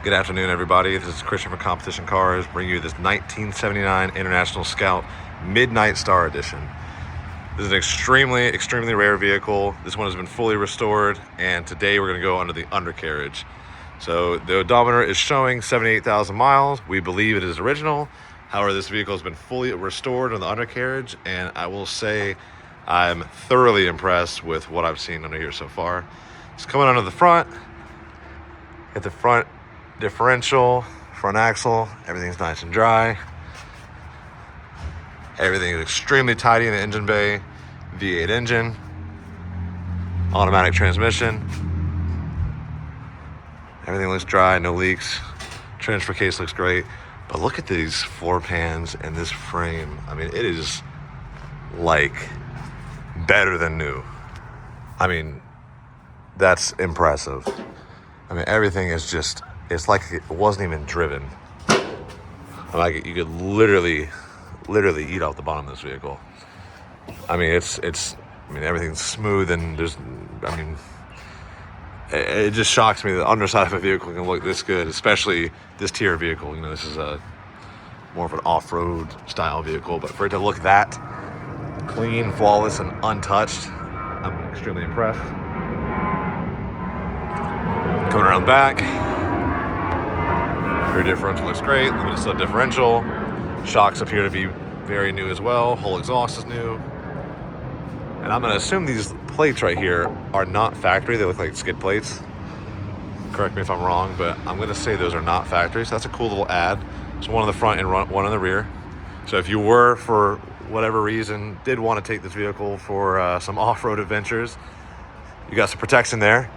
Good afternoon, everybody. This is Christian from Competition Cars, bringing you this 1979 International Scout Midnight Star Edition. This is an extremely rare vehicle. This one has been fully restored, and today we're going to go under the undercarriage. So the odometer is showing 78,000 miles. We believe it is original. However, this vehicle has been fully restored on the undercarriage, and I will say I'm thoroughly impressed with what I've seen under here so far. It's coming under the front. At the front differential, front axle, everything's nice and dry. Everything is extremely tidy in the engine bay. V8 engine, automatic transmission. Everything looks dry, no leaks. Transfer case looks great. But look at these floor pans and this frame. I mean, it is like better than new. I mean, that's impressive. I mean, everything is just, it's like it wasn't even driven. Like you could literally eat off the bottom of this vehicle. I mean, I mean, everything's smooth, and it just shocks me that the underside of a vehicle can look this good, especially this tier vehicle. You know, this is more of an off-road style vehicle, but for it to look that clean, flawless, and untouched, I'm extremely impressed. Coming around back, rear differential looks great, limited slip differential. Shocks appear to be very new as well. Whole exhaust is new. And I'm going to assume these plates right here are not factory. They look like skid plates. Correct me if I'm wrong, but I'm going to say those are not factory. So that's a cool little add. So one in the front and one in the rear. So if you were, for whatever reason, did want to take this vehicle for some off-road adventures, you got some protection there.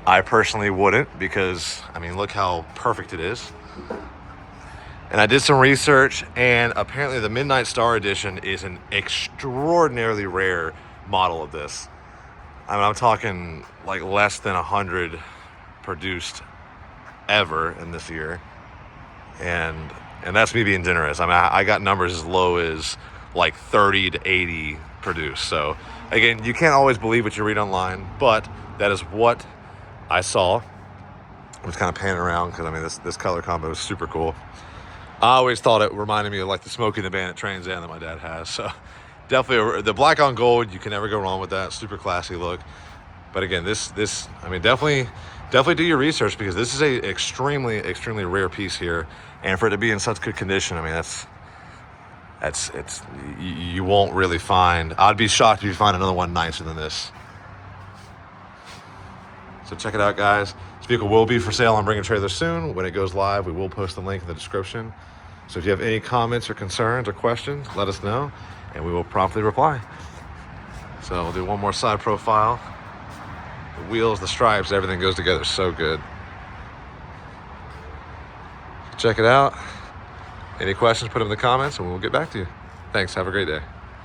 I personally wouldn't, because, I mean, look how perfect it is. And I did some research, and apparently the Midnight Star Edition is an extraordinarily rare model of this. I mean, I'm talking like less than 100 produced ever in this year. And that's me being generous. I mean, I got numbers as low as like 30 to 80 produced. So again, you can't always believe what you read online, but that is what I saw. I was kind of panning around because, I mean, this color combo is super cool. I always thought it reminded me of like the Smokey and the Bandit Trans Am that my dad has. So definitely the black on gold, you can never go wrong with that. Super classy look. But again, this I mean, definitely do your research, because this is a extremely rare piece here, and for it to be in such good condition, I mean, it's you won't really find. I'd be shocked if you find another one nicer than this. So check it out, guys. This vehicle will be for sale on Bring a Trailer soon. When it goes live, we will post the link in the description. So if you have any comments or concerns or questions, let us know, and we will promptly reply. So we'll do one more side profile. The wheels, the stripes, everything goes together so good. Check it out. Any questions, put them in the comments, and we'll get back to you. Thanks. Have a great day.